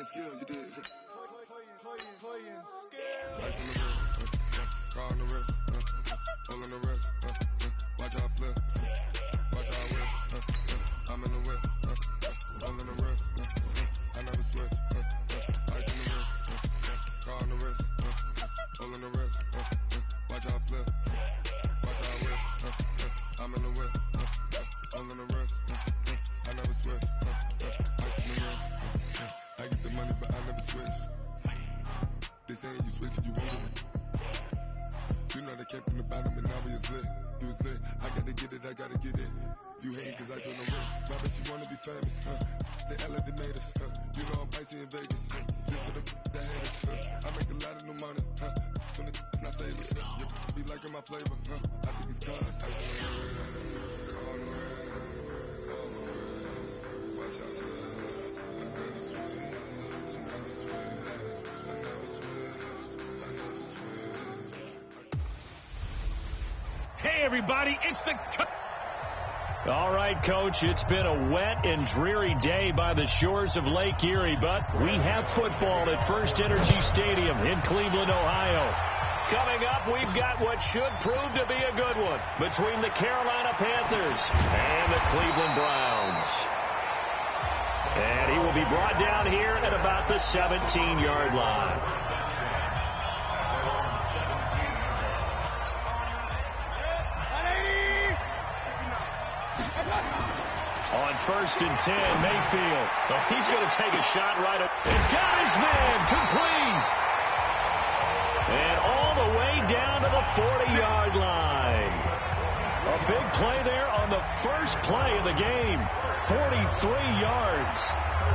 playing skills, you did. Playing skills. Ice on the wrist, car on the wrist, hole in the wrist, watch how I flip, watch how I whip, I'm in the whip, hole in the wrist, I never switch, ice on the wrist, car on the wrist, hole in the wrist, watch how I flip, watch how I whip, I'm in the whip, hole in the wrist, I never switch, ice on the wrist, I get the money but I never switch. They saying you switch, you won't. You know they came from the bottom and now we is lit. You was lit, I gotta get it, I gotta get it. You hate cause I told no risk. My bitch, you wanna be famous, They LA, they made us, You know I'm icy in Vegas, Just for the that hate us, I make a lot of new money, When the not savers, You be liking my flavor, I think it's cause ice on the wrist, on the wrist, on the wrist. Watch out, cuz I never switch, I never switch. Hey, everybody, it's the... All right, Coach, it's been a wet and dreary day by the shores of Lake Erie, but we have football at First Energy Stadium in Cleveland, Ohio. Coming up, we've got what should prove to be a good one between the Carolina Panthers and the Cleveland Browns. And he will be brought down here at about the 17-yard line. On 1st and 10, Mayfield. He's going to take a shot right up. And got his man complete. And all the way down to the 40-yard line. A big play there on the first play of the game. 43 yards.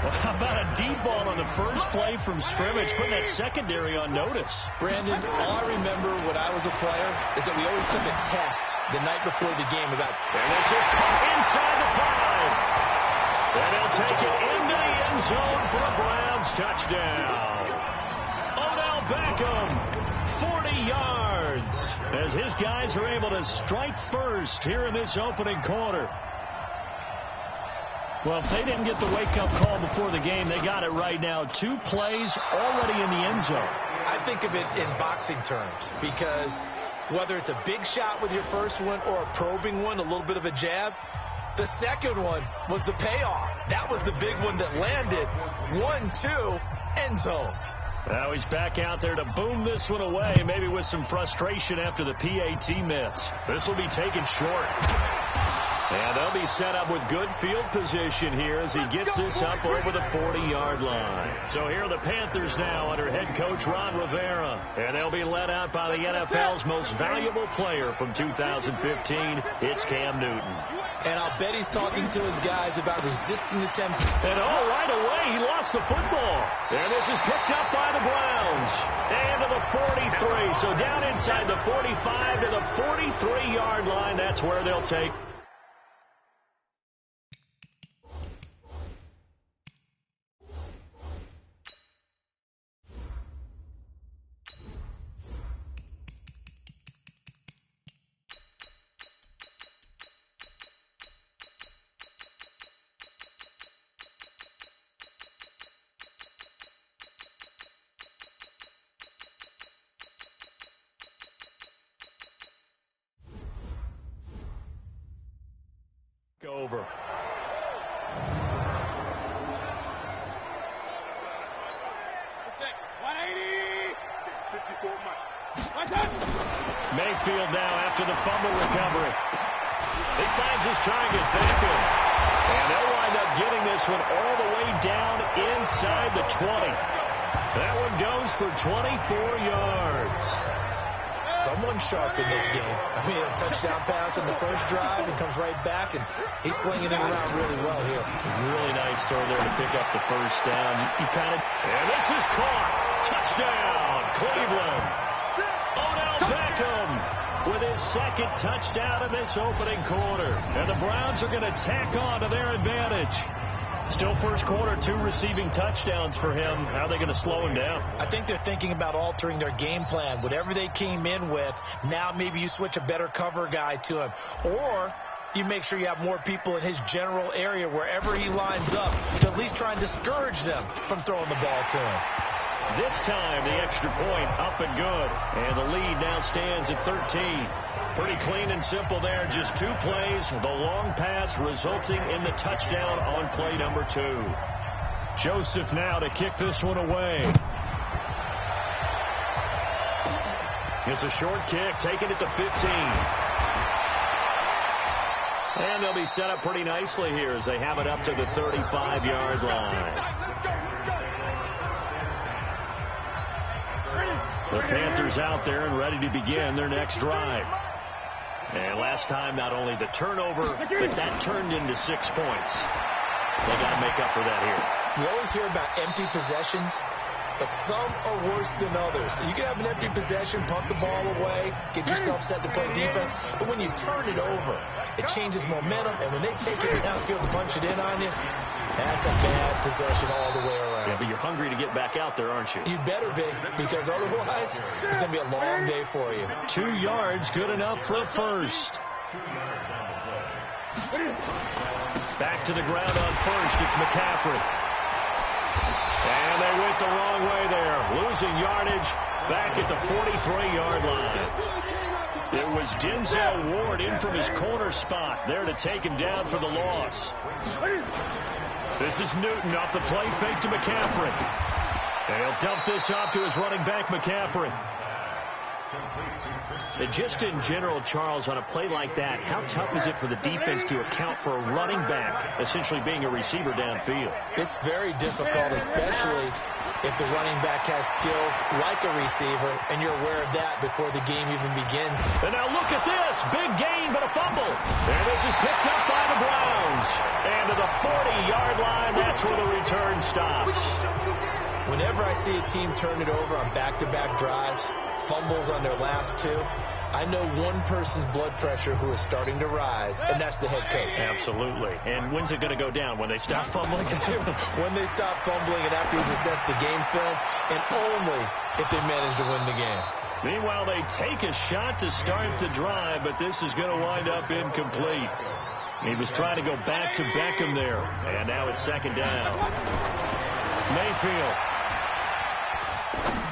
Well, how about a deep ball on the first play from scrimmage, putting that secondary on notice? Brandon, all I remember when I was a player is that we always took a test the night before the game about... And this is caught inside the 5. And they'll take it into the end zone for a Browns touchdown. Odell Beckham, 40 yards, as his guys are able to strike first here in this opening quarter. Well, if they didn't get the wake-up call before the game, they got it right now. 2 plays already in the end zone. I think of it in boxing terms because whether it's a big shot with your first one or a probing one, a little bit of a jab, the second one was the payoff. That was the big one that landed. 1-2, end zone. Now he's back out there to boom this one away, maybe with some frustration after the PAT miss. This will be taken short. And they'll be set up with good field position here as he gets this up over the 40-yard line. So here are the Panthers now under head coach Ron Rivera. And they'll be led out by the NFL's most valuable player from 2015. It's Cam Newton. And I'll bet he's talking to his guys about resisting the temptation. And right away, he lost the football. And this is picked up by the Browns. And to the 43. So down inside the 45 to the 43-yard line. That's where they'll take. Over. Mayfield now after the fumble recovery. He finds his target, Beckham. And they'll wind up getting this one all the way down inside the 20. That one goes for 24 yards. Someone sharp in this game. I mean, a touchdown pass in the first drive and comes right back, and he's flinging it around really well here. Really nice throw there to pick up the first down. And this is caught. Touchdown, Cleveland. Odell Beckham with his second touchdown in this opening quarter. And the Browns are going to tack on to their advantage. Still first quarter, 2 receiving touchdowns for him. How are they going to slow him down? I think they're thinking about altering their game plan. Whatever they came in with, now maybe you switch a better cover guy to him. Or you make sure you have more people in his general area wherever he lines up to at least try and discourage them from throwing the ball to him. This time, the extra point up and good. And the lead now stands at 13. Pretty clean and simple there. Just 2 plays. The long pass resulting in the touchdown on play number 2. Joseph now to kick this one away. It's a short kick, taking it to 15. And they'll be set up pretty nicely here as they have it up to the 35-yard line. The Panthers out there and ready to begin their next drive. And last time, not only the turnover, but that turned into 6 points. They got to make up for that here. You always hear about empty possessions, but some are worse than others. You can have an empty possession, pump the ball away, get yourself set to play defense, but when you turn it over, it changes momentum, and when they take it downfield and punch it in on you, that's a bad possession all the way around. Yeah, but you're hungry to get back out there, aren't you? You better be, because otherwise, it's going to be a long day for you. 2 yards, good enough for a first. Back to the ground on first, it's McCaffrey. And they went the wrong way there, losing yardage back at the 43-yard line. It was Denzel Ward in from his corner spot there to take him down for the loss. This is Newton off the play fake to McCaffrey. And he'll dump this off to his running back, McCaffrey. And just in general, Charles, on a play like that, how tough is it for the defense to account for a running back essentially being a receiver downfield? It's very difficult, especially if the running back has skills like a receiver, and you're aware of that before the game even begins. And now look at this. Big gain, but a fumble. And this is picked up by the Browns. And to the 40-yard line, that's where the return stops. Whenever I see a team turn it over on back-to-back drives, fumbles on their last 2, I know one person's blood pressure who is starting to rise, and that's the head coach. Absolutely. And when's it going to go down? When they stop fumbling? When they stop fumbling and after he's assessed the game film, and only if they manage to win the game. Meanwhile, they take a shot to start the drive, but this is going to wind up incomplete. He was trying to go back to Beckham there, and now it's second down. Mayfield.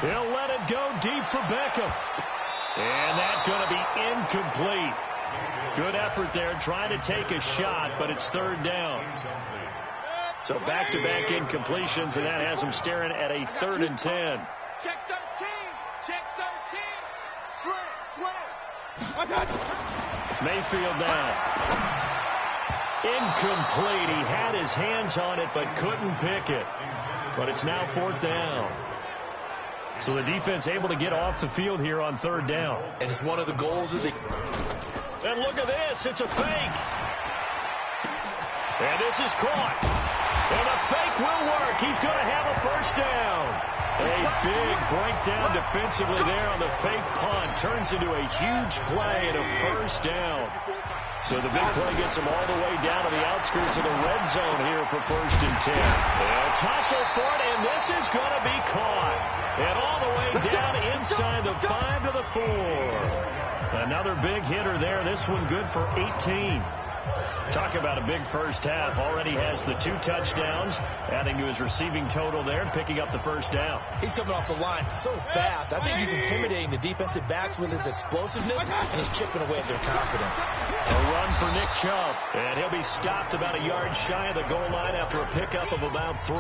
He'll let it go deep for Beckham. And that's going to be incomplete. Good effort there, trying to take a shot, but it's third down. So back-to-back incompletions, and that has them staring at a 3rd and 10. Check 13. Check 13. Slam. Mayfield now. Incomplete. He had his hands on it, but couldn't pick it. But it's now 4th down. So the defense able to get off the field here on 3rd down. And it's one of the goals of the... And look at this. It's a fake. And this is caught. And the fake will work. He's going to have a first down. A big breakdown defensively there on the fake punt. Turns into a huge play and a first down. So the big play gets him all the way down to the outskirts of the red zone here for 1st and 10. They'll tussle for it, and this is going to be caught. And all the way down inside the 5 to the 4. Another big hitter there. This one good for 18. Talk about a big first half. Already has the 2 touchdowns, adding to his receiving total there, picking up the first down. He's coming off the line so fast. I think he's intimidating the defensive backs with his explosiveness, and he's chipping away at their confidence. A run for Nick Chubb, and he'll be stopped about a yard shy of the goal line after a pickup of about 3.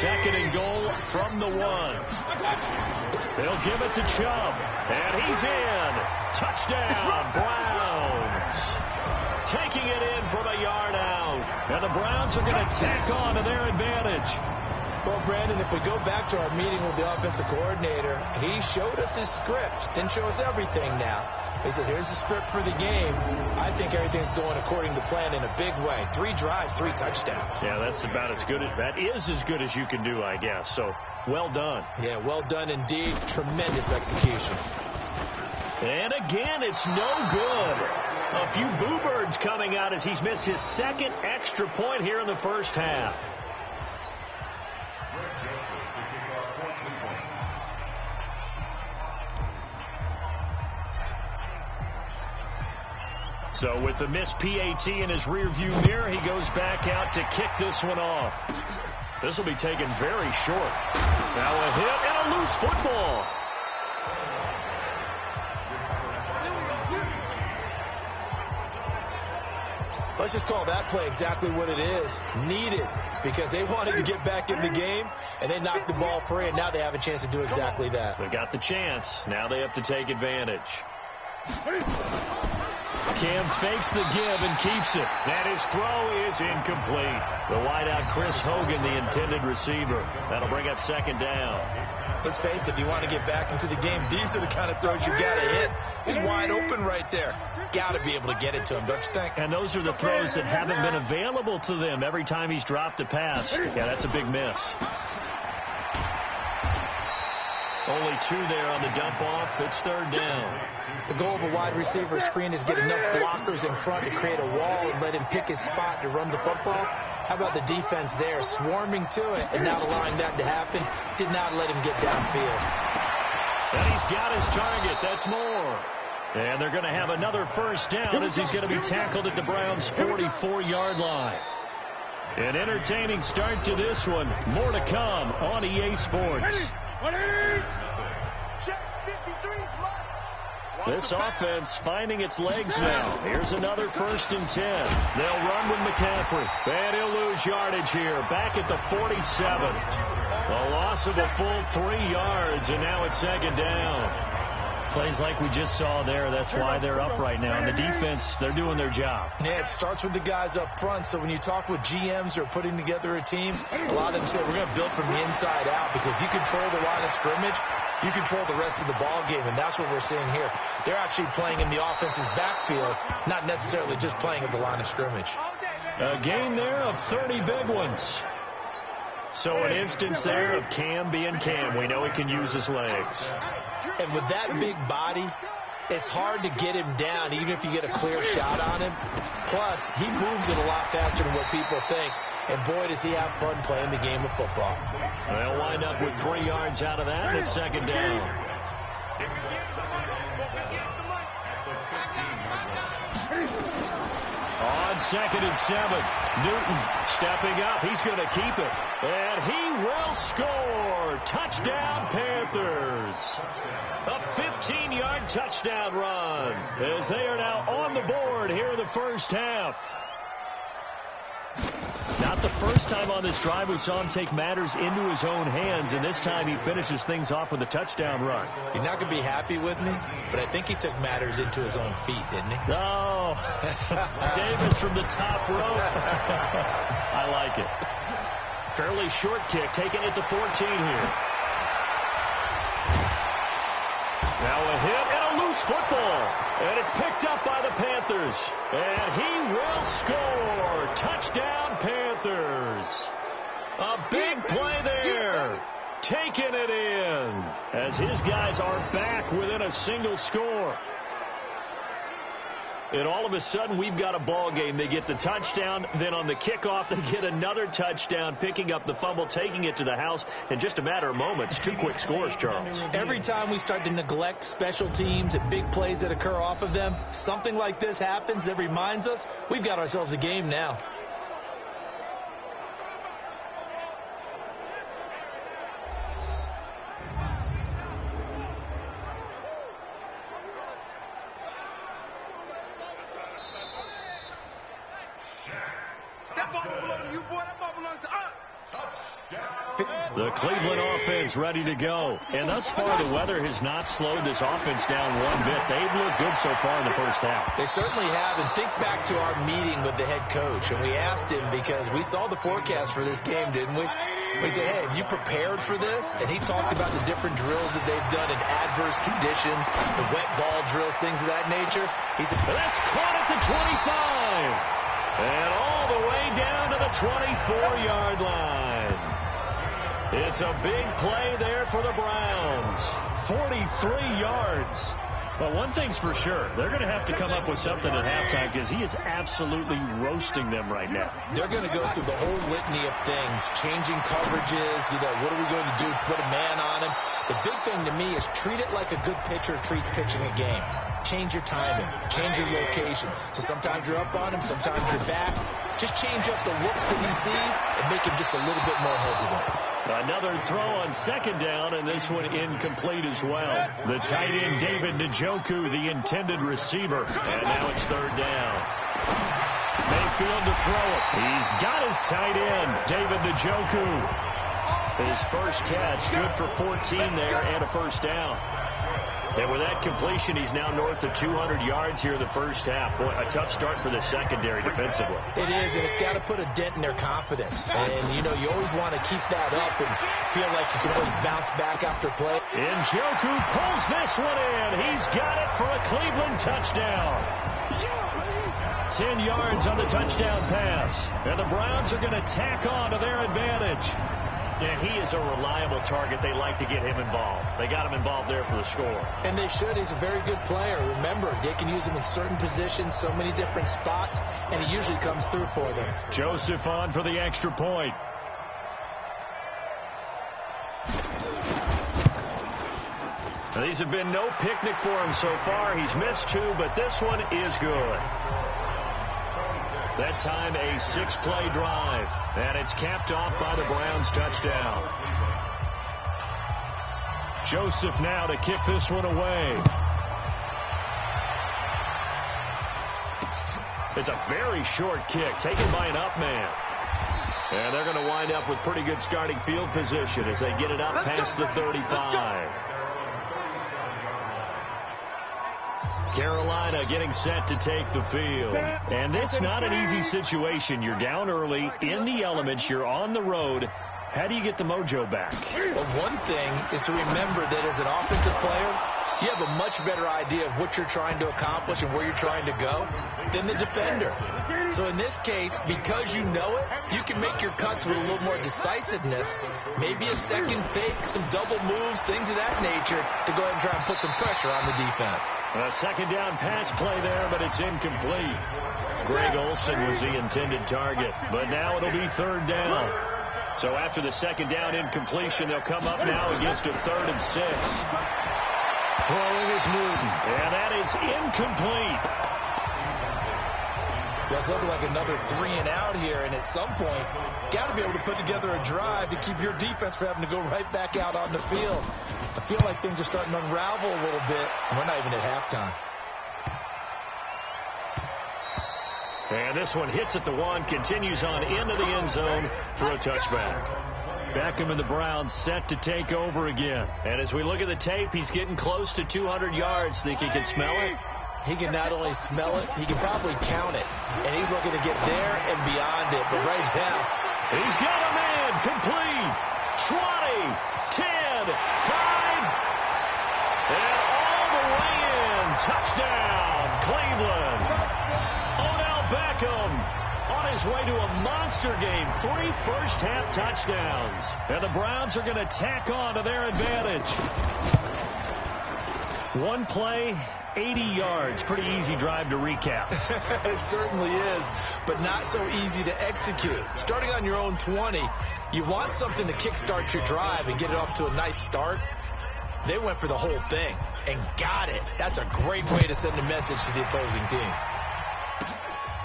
2nd and goal from the 1. They'll give it to Chubb, and he's in. Touchdown, Browns. Taking it in from a yard out. And the Browns are going to tack on to their advantage. Well, Brandon, if we go back to our meeting with the offensive coordinator, he showed us his script. Didn't show us everything now. He said, here's the script for the game. I think everything's going according to plan in a big way. 3 drives, 3 touchdowns. Yeah, that's about as good. That is as good as you can do, I guess. So, well done. Yeah, well done indeed. Tremendous execution. And again, it's no good. A few boo birds coming out as he's missed his 2nd extra point here in the first half. So with the missed PAT in his rearview mirror, he goes back out to kick this one off. This will be taken very short. Now a hit and a loose football. Let's just call that play exactly what it is. Needed, because they wanted to get back in the game, and they knocked the ball free, and now they have a chance to do exactly that. They got the chance. Now they have to take advantage. Cam fakes the give and keeps it. And his throw is incomplete. The wideout, Chris Hogan, the intended receiver. That'll bring up second down. Let's face it, if you want to get back into the game, these are the kind of throws you got to hit. He's wide open right there. Got to be able to get it to him, don't you think? And those are the throws that haven't been available to them every time he's dropped a pass. Yeah, that's a big miss. Only 2 there on the dump off. It's third down. The goal of a wide receiver screen is get enough blockers in front to create a wall and let him pick his spot to run the football. How about the defense there, swarming to it and not allowing that to happen? Did not let him get downfield. And he's got his target. That's more. And they're going to have another first down as he's going to be tackled at the Browns' 44-yard line. An entertaining start to this one. More to come on EA Sports. This offense finding its legs now. Here's another 1st and 10. They'll run with McCaffrey. And he'll lose yardage here. Back at the 47. A loss of a full 3 yards, and now it's second down. Plays like we just saw there. That's why they're up right now. And the defense, they're doing their job. Yeah, it starts with the guys up front. So when you talk with GMs who are putting together a team, a lot of them say we're going to build from the inside out, because if you control the line of scrimmage, you control the rest of the ball game, and that's what we're seeing here. They're actually playing in the offense's backfield, not necessarily just playing at the line of scrimmage. A game there of 30 big ones. So an instance there of Cam being Cam. We know he can use his legs. And with that big body, it's hard to get him down, even if you get a clear shot on him. Plus, he moves it a lot faster than what people think. And boy, does he have fun playing the game of football. They'll wind up with 3 yards out of that, and it's second down. On 2nd and 7, Newton stepping up. He's going to keep it. And he will score. Touchdown, Panthers. A 15-yard touchdown run as they are now on the board here in the first half. Not the first time on this drive we saw him take matters into his own hands, and this time he finishes things off with a touchdown run. You're not going to be happy with me, but I think he took matters into his own feet, didn't he? Oh, Davis from the top rope. I like it. Fairly short kick, taken at the 14 here. Now a hit and a loose football. And it's picked up by the Panthers. And he will score. Touchdown, Panthers. A big play there. Taking it in as his guys are back within a single score. And all of a sudden, we've got a ball game. They get the touchdown. Then on the kickoff, they get another touchdown, picking up the fumble, taking it to the house in just a matter of moments. 2 quick scores, Charles. Every time we start to neglect special teams and big plays that occur off of them, something like this happens that reminds us we've got ourselves a game now. The Cleveland offense ready to go. And thus far, the weather has not slowed this offense down one bit. They've looked good so far in the first half. They certainly have. And think back to our meeting with the head coach. And we asked him, because we saw the forecast for this game, didn't we? We said, hey, have you prepared for this? And he talked about the different drills that they've done in adverse conditions, the wet ball drills, things of that nature. He said, that's caught at the 25. And all the way down to the 24-yard line. It's a big play there for the Browns. 43 yards. But one thing's for sure, they're going to have to come up with something at halftime, because he is absolutely roasting them right now. They're going to go through the whole litany of things, changing coverages, what are we going to do to put a man on him? The big thing to me is treat it like a good pitcher treats pitching a game. change your timing, change your location. So sometimes you're up on him, sometimes you're back. Just change up the looks that he sees and make him just a little bit more hesitant. Another throw on second down, and this one incomplete as well. The tight end, David Njoku, the intended receiver. And now it's third down. Mayfield to throw it. He's got his tight end, David Njoku. His first catch, good for 14 there and a first down. And with that completion, he's now north of 200 yards here in the first half. Boy, a tough start for the secondary defensively. It is, and it's got to put a dent in their confidence. And, you know, you always want to keep that up and feel like you can always bounce back after play. Njoku pulls this one in. He's got it for a Cleveland touchdown. 10 yards on the touchdown pass. And the Browns are going to tack on to their advantage. Yeah, he is a reliable target. They like to get him involved. They got him involved there for the score. And they should. He's a very good player. Remember, they can use him in certain positions, so many different spots, and he usually comes through for them. Joseph on for the extra point. Now, these have been no picnic for him so far. He's missed two, but this one is good. That time a 6-play drive, and it's capped off by the Browns touchdown. Joseph now to kick this one away. It's a very short kick taken by an up man. And they're going to wind up with pretty good starting field position as they get it up past the 35. Carolina getting set to take the field. And this not an easy situation. You're down early, in the elements, you're on the road. How do you get the mojo back? Well, one thing is to remember that as an offensive player, you have a much better idea of what you're trying to accomplish and where you're trying to go than the defender. So in this case, because you know it, you can make your cuts with a little more decisiveness, maybe a second fake, some double moves, things of that nature, to go ahead and try and put some pressure on the defense. A second down pass play there, but it's incomplete. Greg Olsen was the intended target, but now it'll be third down. So after the second down incompletion, they'll come up now against a 3rd and 6. Throwing is Newton, and that is incomplete. That's looking like another 3 and out here, and at some point, got to be able to put together a drive to keep your defense from having to go right back out on the field. I feel like things are starting to unravel a little bit, and we're not even at halftime. And this one hits at the 1, continues on into the end zone for a touchback. Beckham and the Browns set to take over again. And as we look at the tape, he's getting close to 200 yards. Think he can smell it? He can not only smell it, he can probably count it. And he's looking to get there and beyond it. But right now, he's got a man complete. 20, 10, 5. And all the way in. Touchdown, Cleveland. Odell Beckham on his way to a monster game. 3 first-half touchdowns. And the Browns are going to tack on to their advantage. One play, 80 yards. Pretty easy drive to recap. It certainly is, but not so easy to execute. Starting on your own 20, you want something to kickstart your drive and get it off to a nice start. They went for the whole thing and got it. That's a great way to send a message to the opposing team.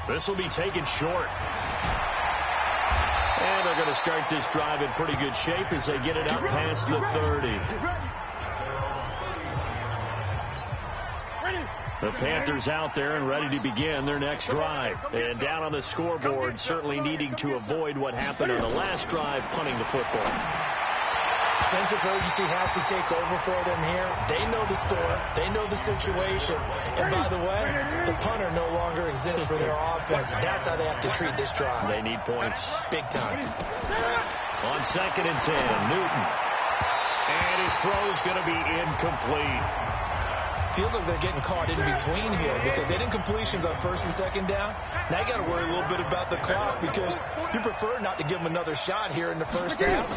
This will be taken short. And they're going to start this drive in pretty good shape as they get it up past the 30. The Panthers out there and ready to begin their next drive. And down on the scoreboard, certainly needing to avoid what happened on the last drive, punting the football. Sense of urgency has to take over for them here. They know the score. They know the situation. And by the way, the punter no longer exists for their offense. That's how they have to treat this drive. They need points. Big time. On 2nd and 10, Newton. And his throw's going to be incomplete. Feels like they're getting caught in between here because they didn't completions on 1st and 2nd down. Now you got to worry a little bit about the clock because you prefer not to give them another shot here in the first half.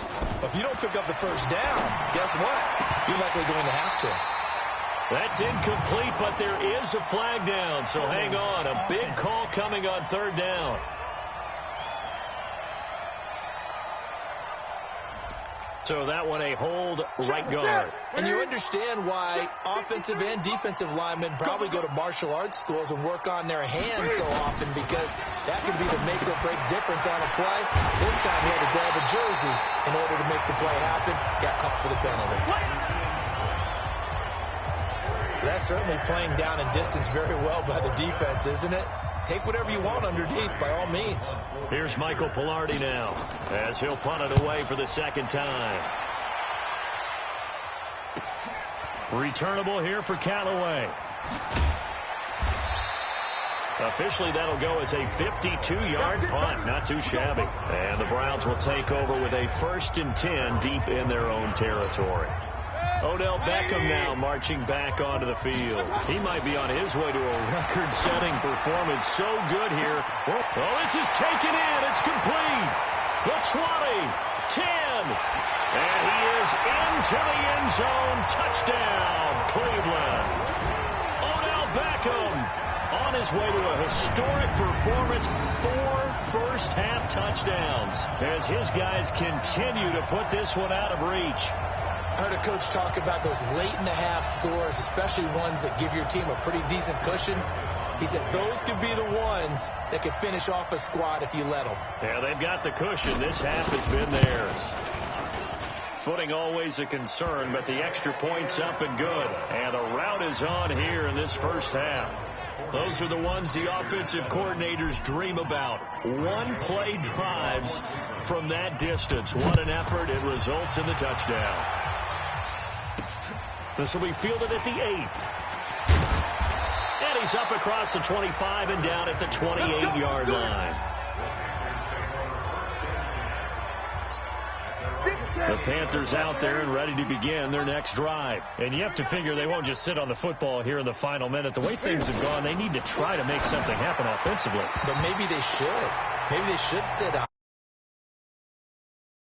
If you don't pick up the first down, guess what? You're likely going to have to. That's incomplete, but there is a flag down, so hang on. A big call coming on 3rd down. So that one a hold right guard. And you understand why offensive and defensive linemen probably go to martial arts schools and work on their hands so often, because that can be the make or break difference on a play. This time he had to grab a jersey in order to make the play happen. Got caught for the penalty. That's certainly playing down and distance very well by the defense, isn't it? Take whatever you want underneath, by all means. Here's Michael Pilardi now, as he'll punt it away for the second time. Returnable here for Callaway. Officially, that'll go as a 52-yard punt. Not too shabby. And the Browns will take over with a 1st and 10 deep in their own territory. Odell Beckham now marching back onto the field. He might be on his way to a record-setting performance. So good here. Oh, this is taken in. It's complete. The 20, 10, and he is into the end zone. Touchdown, Cleveland. Odell Beckham on his way to a historic performance. 4 first-half touchdowns as his guys continue to put this one out of reach. I heard a coach talk about those late-in-the-half scores, especially ones that give your team a pretty decent cushion. He said those could be the ones that could finish off a squad if you let them. Yeah, they've got the cushion. This half has been theirs. Footing always a concern, but the extra point's up and good. And the route is on here in this first half. Those are the ones the offensive coordinators dream about. One-play drives from that distance. What an effort. It results in the touchdown. This will be fielded at the 8th. And he's up across the 25 and down at the 28-yard line. The Panthers out there and ready to begin their next drive. And you have to figure they won't just sit on the football here in the final minute. The way things have gone, they need to try to make something happen offensively. But maybe they should. Maybe they should sit on